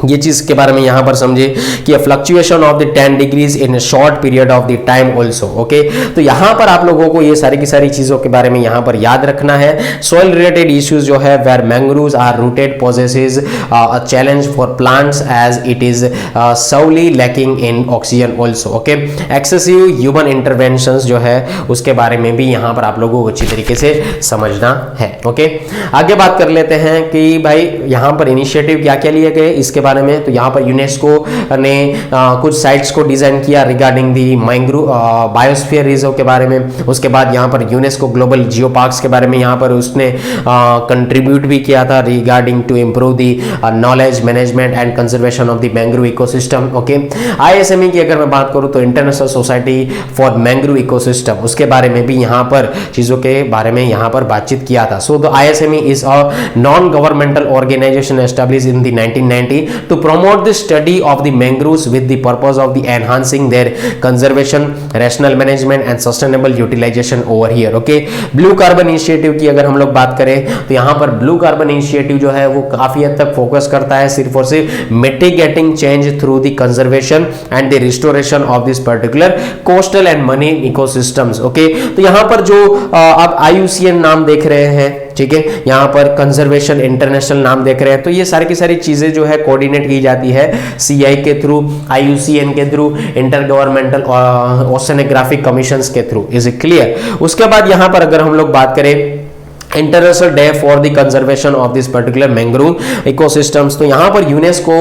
ये चीज के बारे में यहां पर समझे कि fluctuation of the 10 degrees in short period of the time also. Okay, तो यहां पर आप लोगों को ये सारी की सारी चीजों के बारे में यहां पर याद रखना है। सॉइल रिलेटेड इश्यूज जो है where mangroves are rooted possesses a challenge for plants as it is solely lacking in oxygen also. Okay, excessive human interventions जो है उसके बारे में भी यहां पर आप लोगों को अच्छी तरीके से समझना है। ओके, आगे बात कर लेते हैं कि भाई यहां पर इनिशिएटिव क्या क्या लिए गए इसके बारे बारे में, तो यहाँ पर यूनेस्को ने कुछ साइट्स को डिजाइन किया regarding the mangrove biosphere reserve के बारे में। उसके बाद यहाँ पर यूनेस्को ग्लोबल जियो पार्क्स के बारे में यहाँ पर उसने कंट्रीब्यूट भी किया था regarding to improve the knowledge management and conservation of the mangrove ecosystem. Okay, ISME की अगर मैं बात करूँ तो international society for mangrove ecosystem, उसके बारे में भी यहाँ पर चीजों के बारे में यहाँ पर बातचीत किया था। So the ISME is a non governmental organisation established in the 1990 to promote the study of the mangroves with the purpose of the enhancing their conservation, rational management and sustainable utilisation over here. Okay, blue carbon initiative की अगर हम लोग बात करें तो यहाँ पर blue carbon initiative जो है वो काफी हद तक फोकस करता है सिर्फ और सिर्फ mitigating change through the conservation and the restoration of this particular coastal and marine ecosystems. Okay, तो यहाँ पर जो आप IUCN नाम देख रहे हैं, ठीक है, यहाँ पर कंजर्वेशन इंटरनेशनल नाम देख रहे हैं, तो ये सारी की सारी चीजें जो है कोऑर्डिनेट की जाती है CI के थ्रू, IUCN के through, inter governmental oceanographic commissions के थ्रू। Is it clear? उसके बाद यहाँ पर अगर हम लोग बात करें international day for the conservation of this particular mangrove ecosystems, तो यहाँ पर यूनेस्को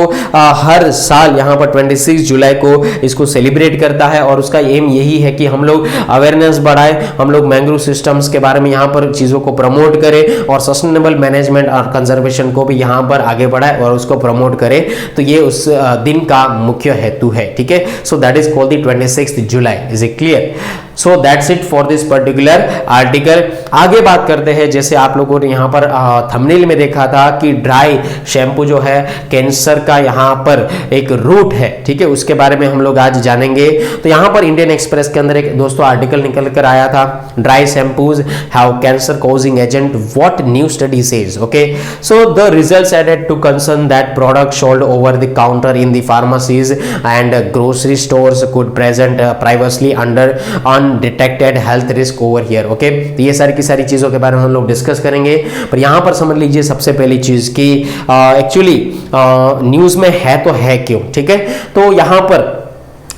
हर साल यहाँ पर 26 जुलाई को इसको सेलिब्रेट करता है और उसका एम यही है कि हम लोग अवेयरनेस बढ़ाएं, हम लोग मैंग्रोव सिस्टम्स के बारे में यहाँ पर चीज़ों को प्रमोट करें और सस्टेनेबल मैनेजमेंट और कंजर्वेशन को भी यहाँ पर आगे बढ़ाएं और उसको प्रमोट करें। तो ये उस दिन का मुख्य हेतु है, ठीक है। So that is called the 26 July. Is it clear? So that's it for this particular article. आगे बात करते हैं, जैसे आप लोगों ने यहाँ पर थंबनेल में देखा था कि ड्राई शैम्पू जो है कैंसर का यहाँ पर एक रूट है, ठीक है, उसके बारे में हम लोग आज जानेंगे। तो यहाँ पर इंडियन एक्सप्रेस के अंदर एक दोस्तों आर्टिकल निकल कर आया था, dry shampoos have cancer causing agent, what new study says. Okay, so the results added to concern that product sold over the counter in the pharmacies and grocery stores could present privately under undetected health risk over here. Okay, तो ये सारी की सारी चीजों के बारे में हम लोग डिस्कस करेंगे, पर यहां पर समझ लीजिए सबसे पहली चीज कि एक्चुअली न्यूज में है तो है क्यों, ठीक है। तो यहां पर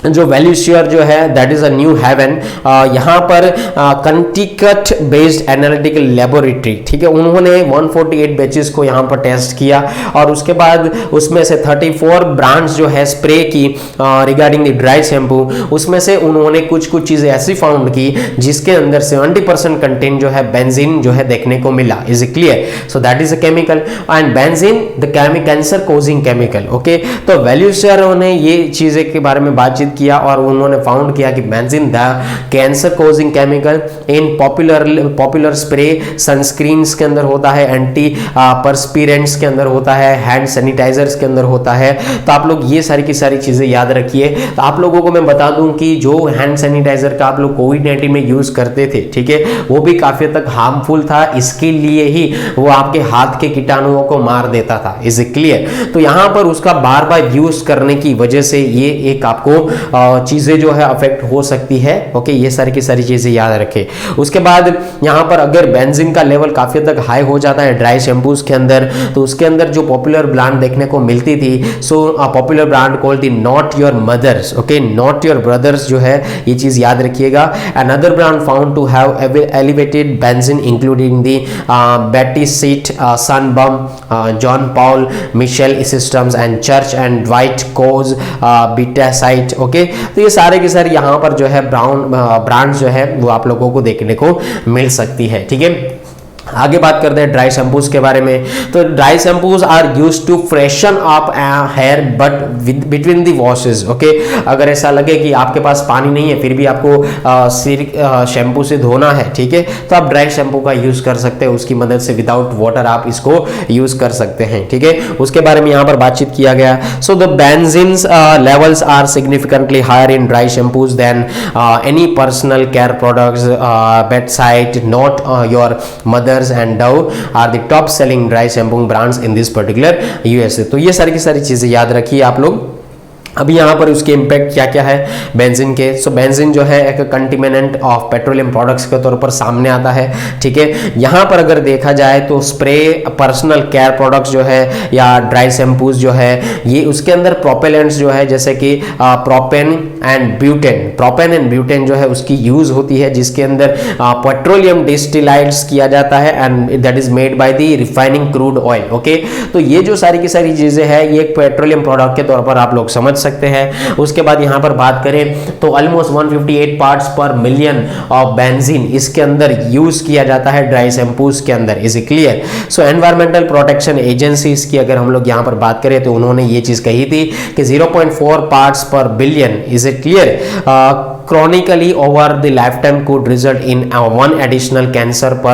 जो वैल्यूश्योर जो है that is a New Haven, यहाँ पर कंटिकट बेस्ड एनालिटिकल लेबोरेटरी, ठीक है, उन्होंने 148 बैचेस को यहाँ पर टेस्ट किया और उसके बाद उसमें से 34 ब्रांड्स जो है स्प्रे की रिगार्डिंग द ड्राई शैम्पू, उसमें से उन्होंने कुछ कुछ चीजें ऐसी फाउंड की जिसके अंदर 70% कंटेंट जो है बेंजीन जो है देखने को मिला। Is it clear? So that is a chemical and benzene the cancer causing chemical. Okay, तो वैल्यूश्योर ने ये चीजें के बारे में बातचीत किया और उन्होंने फाउंड किया कि benzene the cancer causing chemical in popular spray sunscreens के अंदर होता है, एंटी परस्पिरेंट्स के अंदर होता है, हैंड सैनिटाइजर्स के अंदर होता है। तो आप लोग ये सारी की सारी चीजें याद रखिए। तो आप लोगों को मैं बता दूं कि जो हैंड सैनिटाइजर का आप लोग कोविड-19 में यूज करते थे, ठीक है, वो भी काफी हद तक हार्मफुल था, इसके लिए ही वो आपके हाथ के कीटाणुओं को मार देता था। Is it clear? तो यहां पर उसका बार बार यूज करने की वजह से ये एक आपको चीजें जो है अफेक्ट हो सकती है। ओके, ये सारी की सारी चीजें याद रखें। उसके बाद यहां पर अगर बेंजीन का लेवल काफी हद तक हाई हो जाता है ड्राई शैम्पूज के अंदर, तो उसके अंदर जो पॉपुलर ब्रांड देखने को मिलती थी, so popular brand called the not your mother's. Okay, not your brothers जो है, ये चीज याद रखिएगा। Another brand found to have elevated benzene including the Batiste, Sun Bum, John Paul Mitchell Systems and Church and Dwight co's Batiste. Okay, तो ये सारे के सारे यहाँ पर जो है ब्रांड्स जो है वो आप लोगों को देखने को मिल सकती है, ठीक है। आगे बात करते हैं ड्राई शैम्पूज के बारे में। तो dry shampoos are used to freshen up hair but between the washes. Okay, अगर ऐसा लगे कि आपके पास पानी नहीं है फिर भी आपको सिर शैम्पू से धोना है, ठीक है, तो आप ड्राई शैम्पू का यूज कर सकते हैं, उसकी मदद से विदाउट वाटर आप इसको यूज कर सकते हैं, ठीक है। उसके बारे में यहाँ पर बातचीत किया गया। So the benzenes levels are significantly higher in dry shampoos than any personal care products, bedside, not your mothers and Dove are the top selling dry shampoo brands in this particular USA। तो ये सारी की सारी चीजें याद रखिए आप लोग। अभी यहाँ पर उसके इम्पैक्ट क्या क्या है बेंजीन के। सो बेंजीन जो है एक कंटिमिनेंट ऑफ पेट्रोलियम प्रोडक्ट्स के तौर पर सामने आता है, ठीक है। यहाँ पर अगर देखा जाए तो स्प्रे, पर्सनल केयर प्रोडक्ट्स जो है या ड्राई शैम्पूज जो है, ये उसके अंदर प्रोपेलेंट्स जो है जैसे कि प्रोपेन एंड ब्यूटेन जो है उसकी यूज होती है, जिसके अंदर पेट्रोलियम डिस्टिलाइट्स किया जाता है and that is made by the refining crude oil. Okay, तो ये जो सारी की सारी चीजें हैं ये एक पेट्रोलियम प्रोडक्ट के तौर पर आप लोग समझ सकते हैं। उसके बाद यहाँ पर बात करें तो ऑलमोस्ट 158 पार्ट्स पर मिलियन ऑफ बेंजीन इसके अंदर यूज किया जाता है ड्राई शैम्पूज के अंदर। Is it clear? So environmental protection agencies की अगर हम लोग यहाँ पर बात करें तो उन्होंने ये चीज कही थी कि 0.4 पार्ट्स पर billion. Is it clear? chronically over the lifetime could result in one additional cancer per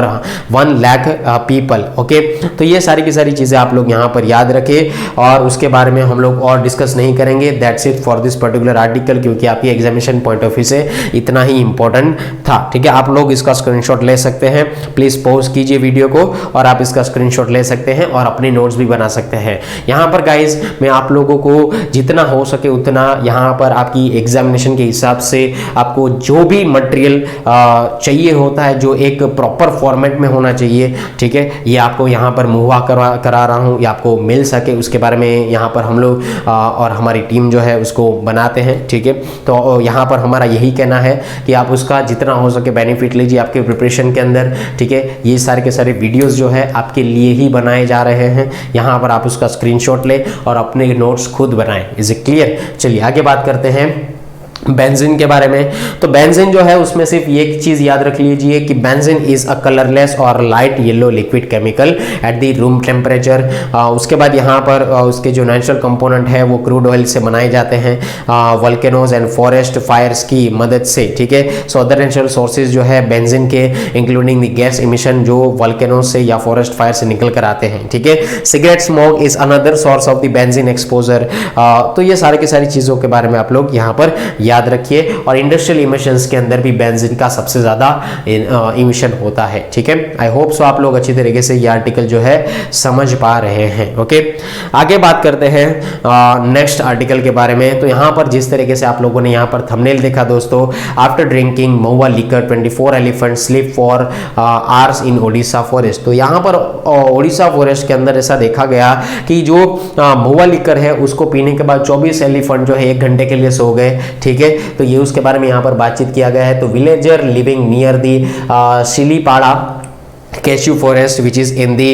1 lakh people। Okay, तो ये सारी की सारी चीजें आप लोग यहाँ पर याद रखें और उसके बारे में हम लोग और डिस्कस नहीं करेंगे। That's it for this particular article, क्योंकि आपकी एग्जामिनेशन पॉइंट ऑफ व्यू से इतना ही इंपॉर्टेंट था, ठीक है। आप लोग इसका स्क्रीनशॉट ले सकते हैं, प्लीज पॉज कीजिए वीडियो को और आप इसका स्क्रीनशॉट ले सकते हैं और अपने नोट्स भी बना सकते हैं। यहाँ पर गाइज मैं आप लोगों को जितना हो सके उतना यहाँ पर आपकी एग्जामिनेशन के हिसाब से आपको जो भी मटेरियल चाहिए होता है, जो एक प्रॉपर फॉर्मेट में होना चाहिए, ठीक है, ये आपको यहाँ पर मुहैया करा रहा हूँ, ये आपको मिल सके उसके बारे में यहाँ पर हम लोग और हमारी टीम जो है उसको बनाते हैं, ठीक है। तो यहाँ पर हमारा यही कहना है कि आप उसका जितना हो सके बेनिफिट लीजिए आपके प्रिपरेशन के अंदर, ठीक है। ये सारे के सारे वीडियोस जो है आपके लिए ही बनाए जा रहे हैं, यहाँ पर आप उसका स्क्रीनशॉट ले और अपने नोट्स खुद बनाएं। Is it clear? चलिए आगे बात करते हैं बेंजीन के बारे में। तो बेंजीन जो है उसमें सिर्फ एक चीज याद रख लीजिए कि बेंजीन इज अ कलरलेस और light yellow liquid chemical at the room temperature. उसके बाद यहाँ पर उसके जो नेचुरल कंपोनेंट है वो क्रूड ऑयल से बनाए जाते हैं, वोल्केनोज एंड फॉरेस्ट फायर्स की मदद से, ठीक है। सो अदर नेचुरल सोर्सेज जो है बेंजीन के इंक्लूडिंग द गैस इमिशन जो वोल्केनोज से या फॉरेस्ट फायर से निकल कर आते हैं, ठीक है। Cigarette smoke is another source of the benzene exposure. तो ये सारे की सारी चीजों के बारे में आप लोग यहाँ पर याद रखिए। और इंडस्ट्रियल इमिशंस के अंदर भी बेंजीन का सबसे ज्यादा इमिशन होता है, ठीक है। आई होप सो आप लोग अच्छी तरीके से ये आर्टिकल जो है समझ पा रहे हैं। ओके, आगे बात करते हैं नेक्स्ट आर्टिकल के बारे में। तो यहाँ पर जिस तरीके से आप लोगों ने यहाँ पर थंबनेल देखा दोस्तों, after drinking Mahua liquor 24 elephant sleep for hours in Odisha forest. तो यहाँ पर ओडिशा फॉरेस्ट के अंदर ऐसा देखा गया कि जो महुआ लिकर है उसको पीने के बाद 24 एलिफेंट जो है 1 घंटे के लिए सो गए, ठीक है। तो ये उसके बारे में यहाँ पर बातचीत किया गया है। तो villager living near the Shilipada cashew forest which is in the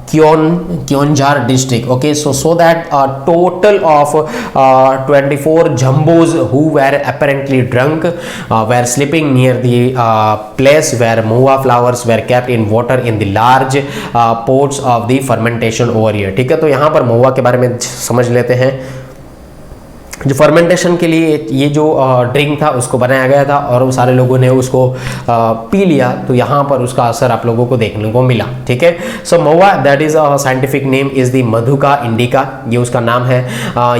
Kionjar district। Okay, so that a total of 24 jumbos who were apparently drunk were sleeping near the place where mohua flowers were kept in water in the large pots of the fermentation over here। ठीक है, तो यहाँ पर महुआ के बारे में समझ लेते हैं। जो फर्मेंटेशन के लिए ये जो ड्रिंक था उसको बनाया गया था और वो सारे लोगों ने उसको पी लिया, तो यहाँ पर उसका असर आप लोगों को देखने को मिला, ठीक है। So mahua that is a scientific name is the Madhuca indica, ये उसका नाम है।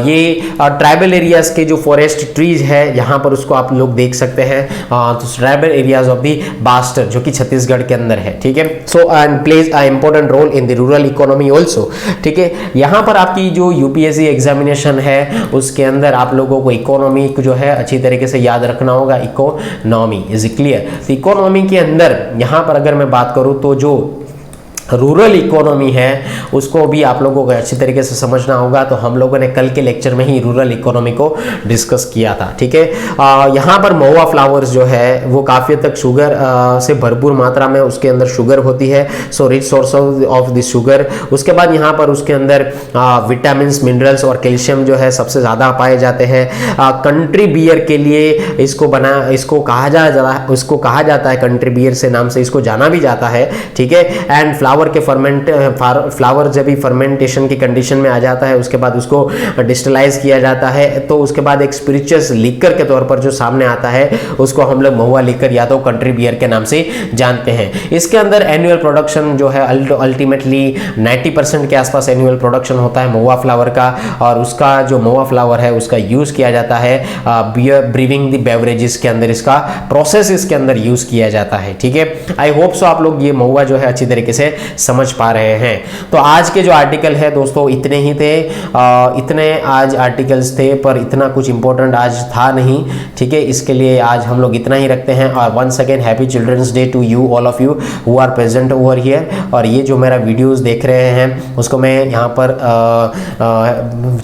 ये ट्राइबल एरियाज के जो फॉरेस्ट ट्रीज है यहाँ पर उसको आप लोग देख सकते हैं। तो tribal areas of the Bastar जो कि छत्तीसगढ़ के अंदर है, ठीक है। So and plays a important role in the rural economy also, ठीक है। यहाँ पर आपकी जो यूपीएससी एग्जामिनेशन है उसके अंदर आप लोगों को इकोनॉमी जो है अच्छी तरीके से याद रखना होगा। Economy is clear? तो इकोनॉमी के अंदर यहां पर अगर मैं बात करूं तो जो रूरल इकोनॉमी है उसको भी आप लोगों को अच्छी तरीके से समझना होगा। तो हम लोगों ने कल के लेक्चर में ही रूरल इकोनॉमी को डिस्कस किया था, ठीक है। यहाँ पर महुआ फ्लावर्स जो है वो काफ़ी हद तक शुगर से भरपूर मात्रा में उसके अंदर शुगर होती है। So rich source of this sugar. उसके बाद यहाँ पर उसके अंदर विटामिन मिनरल्स और कैल्शियम जो है सबसे ज़्यादा पाए जाते हैं। कंट्री बियर के लिए इसको कहा जाता है कंट्री बियर से नाम से इसको जाना भी जाता है, ठीक है। एंड फ्लावर जब भी फर्मेंटेशन की कंडीशन में आ जाता है उसके बाद उसको डिस्टिलाइज किया जाता है, तो उसके बाद एक स्पिरिचुअस लिकर के तौर पर जो सामने आता है उसको हम लोग महुआ लिकर या तो कंट्री बियर के नाम से जानते हैं। इसके अंदर एनुअल प्रोडक्शन जो है अल्टीमेटली 90% के आसपास एनुअल प्रोडक्शन होता है महुआ फ्लावर का, और उसका जो महुआ फ्लावर है उसका यूज किया जाता है बियर ब्रीविंग द बेवरेजेस के अंदर, इसका प्रोसेस इसके अंदर यूज किया जाता है, ठीक है। आई होप सो आप लोग ये महुआ जो है अच्छी तरीके से समझ पा रहे हैं। तो आज के जो आर्टिकल है दोस्तों इतने ही थे, इतने आज आर्टिकल्स थे, पर इतना कुछ इंपॉर्टेंट आज था नहीं, ठीक है। इसके लिए आज हम लोग इतना ही रखते हैं। और once again happy childrens day to you, all of you who are present over here. और ये जो मेरा वीडियोस देख रहे हैं उसको मैं यहाँ पर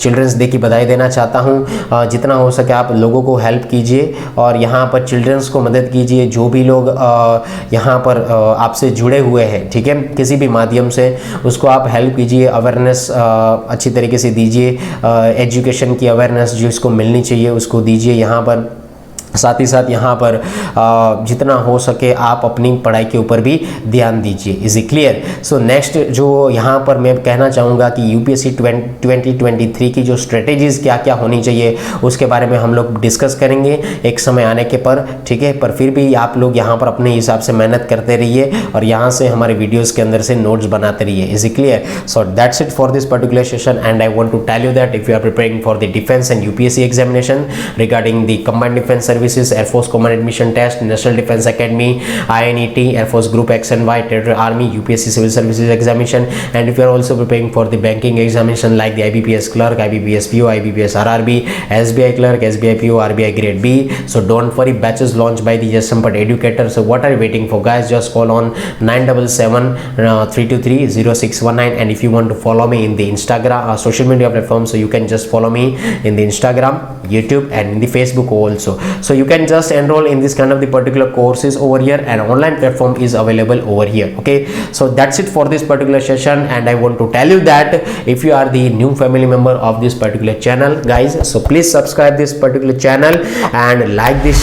चिल्ड्रंस डे की बधाई देना चाहता हूँ। जितना हो सके आप लोगों को हेल्प कीजिए और यहाँ पर चिल्ड्रंस को मदद कीजिए। जो भी लोग यहाँ पर आपसे जुड़े हुए हैं, ठीक है, किसी भी माध्यम से उसको आप हेल्प कीजिए, अवेयरनेस अच्छी तरीके से दीजिए, एजुकेशन की अवेयरनेस जिसको मिलनी चाहिए उसको दीजिए। यहाँ पर साथ ही साथ यहाँ पर जितना हो सके आप अपनी पढ़ाई के ऊपर भी ध्यान दीजिए। Is it clear? So next जो यहाँ पर मैं कहना चाहूँगा कि यूपीएससी 2023 की जो स्ट्रेटेजीज़ क्या क्या होनी चाहिए उसके बारे में हम लोग डिस्कस करेंगे एक समय आने के पर, ठीक है। पर फिर भी आप लोग यहाँ पर अपने हिसाब से मेहनत करते रहिए और यहाँ से हमारे वीडियोज़ के अंदर से नोट्स बनाते रहिए। Is it clear? So that's it for this particular session and I want to tell you that if you are preparing for the defence and UPSC examination regarding the combined defence services, Air Force Command Admission Test, National Defense Academy, INET, Air Force Group X and Y, Territorial Army, UPSC Civil Services Examination, and if you are also preparing for the banking examination like the IBPS Clerk, IBPS PO, IBPS RRB, SBI Clerk, SBI PO, RBI Grade B, so don't worry, batches launched by the Yes Sampat Educator. So what are you waiting for, guys? Just call on 977-323-0619, and if you want to follow me in the Instagram social media platform, so you can just follow me in the Instagram, YouTube, and in the Facebook also. So you can just enroll in this kind of the particular courses over here, and online platform is available over here. Okay, so that's it for this particular session, and I want to tell you that if you are the new family member of this particular channel, guys, so please subscribe this particular channel and like this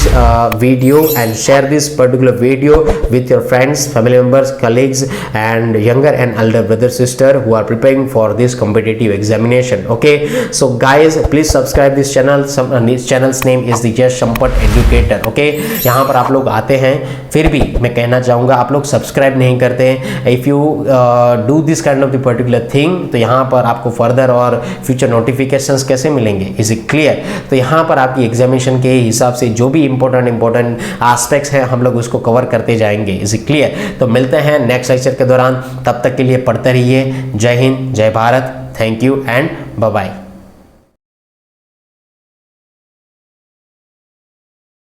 video and share this particular video with your friends, family members, colleagues, and younger and elder brother sister who are preparing for this competitive examination. Okay, so guys, please subscribe this channel. This channel's name is the Yes Sampat Educator. Okay, यहाँ पर आप लोग आते हैं, फिर भी मैं कहना चाहूँगा आप लोग सब्सक्राइब नहीं करते हैं। If you do this kind of the particular thing, तो यहाँ पर आपको फर्दर और फ्यूचर नोटिफिकेशंस कैसे मिलेंगे? Is it clear? तो यहाँ पर आपकी एग्जामिनेशन के हिसाब से जो भी इंपॉर्टेंट एस्पेक्ट्स हैं हम लोग उसको कवर करते जाएंगे। Is it clear? तो मिलते हैं नेक्स्ट लेक्चर के दौरान, तब तक के लिए पढ़ते रहिए। जय हिंद, जय Bharat, thank you and bye bye.